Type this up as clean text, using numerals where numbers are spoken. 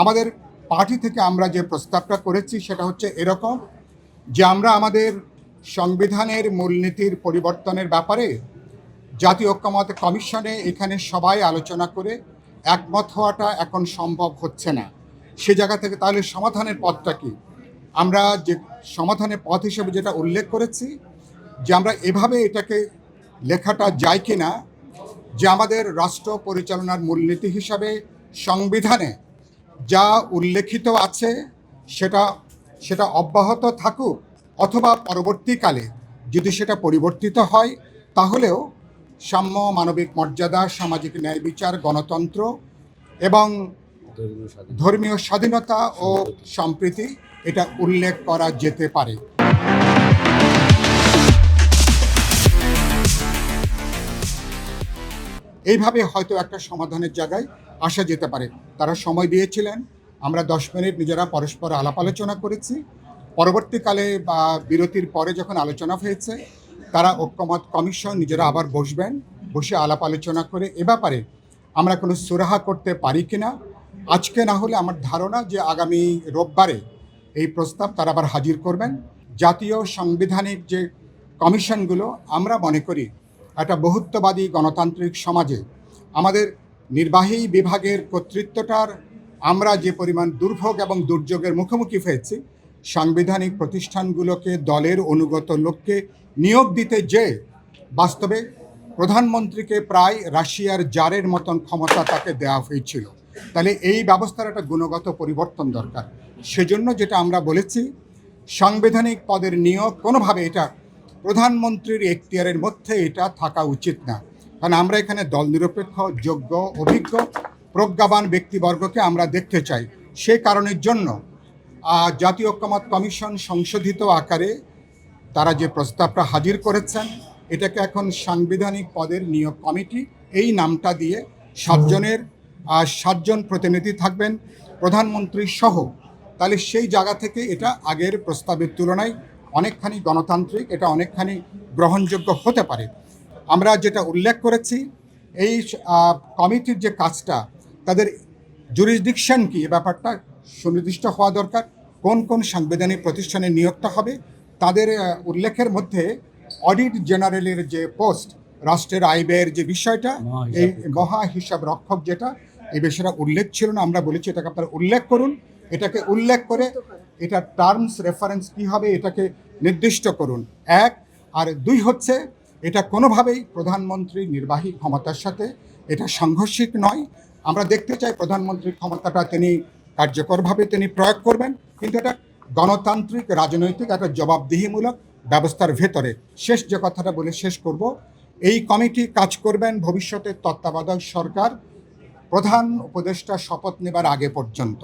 আমাদের পার্টি থেকে আমরা যে প্রস্তাবটা করেছি সেটা হচ্ছে এরকম যে আমরা আমাদের সংবিধানের মূলনীতির পরিবর্তনের ব্যাপারে জাতীয় ঐক্যমত কমিশনে এখানে সবাই আলোচনা করে একমত হওয়াটা এখন সম্ভব হচ্ছে না। সে জায়গা থেকে তাহলে সমাধানের পথটা কি? আমরা যে সমাধানের পথ হিসেবে যেটা উল্লেখ করেছি যে আমরা এভাবে এটাকে লেখাটা যায় কি না যে আমাদের রাষ্ট্র পরিচালনার মূলনীতি হিসাবে সংবিধানে যা উল্লেখিত আছে সেটা সেটা অব্যাহত থাকুক, অথবা পরবর্তীকালে যদি সেটা পরিবর্তিত হয় তাহলেও সাম্য, মানবিক মর্যাদা, সামাজিক ন্যায় বিচার, গণতন্ত্র এবং ধর্মীয় স্বাধীনতা ও সম্প্রীতি এটা উল্লেখ করা যেতে পারে। এইভাবে হয়তো একটা সমাধানের জায়গায় আসা যেতে পারে। তারা সময় দিয়েছিলেন, আমরা 10 মিনিট নিজেরা পরস্পর আলাপ আলোচনা করেছি। পরবর্তীকালে বা বিরতির পরে যখন আলোচনা হয়েছে, তারা ঐক্যমত কমিশন নিজেরা আবার বসবেন, বসে আলাপ আলোচনা করে এ ব্যাপারে আমরা কোনো সুরাহা করতে পারি কিনা। আজকে না হলে আমার ধারণা যে আগামী রোববারে এই প্রস্তাব তারা আবার হাজির করবেন। জাতীয় সাংবিধানিক যে কমিশনগুলো, আমরা মনে করি একটা বহুত্ববাদী গণতান্ত্রিক সমাজে আমাদের নির্বাহী বিভাগের কর্তৃত্বটার আমরা যে পরিমাণ দুর্ভোগ এবং দুর্যোগের মুখোমুখি হয়েছি, সাংবিধানিক প্রতিষ্ঠানগুলোকে দলের অনুগত লোককে নিয়োগ দিতে যে বাস্তবে প্রধানমন্ত্রীকে প্রায় রাশিয়ার জারের মতন ক্ষমতা তাকে দেওয়া হয়েছিল। তাহলে এই ব্যবস্থার একটা গুণগত পরিবর্তন দরকার। সেজন্য যেটা আমরা বলেছি, সাংবিধানিক পদের নিয়োগ কোনোভাবে এটা প্রধানমন্ত্রীর এখতিয়ারের মধ্যে এটা থাকা উচিত না। কারণ আমরা এখানে দল নিরপেক্ষ, যোগ্য, অভিজ্ঞ, প্রজ্ঞাবান ব্যক্তিবর্গকে আমরা দেখতে চাই। সে কারণের জন্য জাতীয় ঐক্যমত কমিশন সংশোধিত আকারে তারা যে প্রস্তাবটা হাজির করেছেন, এটাকে এখন সাংবিধানিক পদের নিয়োগ কমিটি এই নামটা দিয়ে 7 জন প্রতিনিধি থাকবেন প্রধানমন্ত্রী সহ। তাহলে সেই জায়গা থেকে এটা আগের প্রস্তাবের তুলনায় অনেকখানি গণতান্ত্রিক, এটা অনেকখানি গ্রহণযোগ্য হতে পারে। আমরা যেটা উল্লেখ করেছি, এই কমিটির যে কাজটা, তাদের জুরিসডিকশন কি, এ ব্যাপারটা সুনির্দিষ্ট হওয়া দরকার। কোন কোন সাংবিধানিক প্রতিষ্ঠানে নিয়োগটা হবে, তাদের উল্লেখের মধ্যে অডিট জেনারেলের যে পোস্ট, রাষ্ট্রের আয় ব্যয়ের যে বিষয়টা, এই মহা হিসাব রক্ষক যেটা, এই বিষয়টা উল্লেখ ছিল না। আমরা বলেছি এটাকে আপনারা উল্লেখ করুন, এটাকে উল্লেখ করে এটা টার্মস রেফারেন্স কী হবে এটাকে নির্দিষ্ট করুন, 1। আর 2 হচ্ছে এটা কোনোভাবেই প্রধানমন্ত্রীর নির্বাহী ক্ষমতার সাথে এটা সাংঘর্ষিক নয়। আমরা দেখতে চাই প্রধানমন্ত্রীর ক্ষমতাটা তিনি কার্যকরভাবে তিনি প্রয়োগ করবেন, কিন্তু এটা গণতান্ত্রিক রাজনৈতিক একটা জবাবদিহিমূলক ব্যবস্থার ভেতরে। শেষ যে কথাটা বলে শেষ করব, এই কমিটি কাজ করবেন ভবিষ্যতের তত্ত্বাবধায়ক সরকার প্রধান উপদেষ্টা শপথ নেবার আগে পর্যন্ত।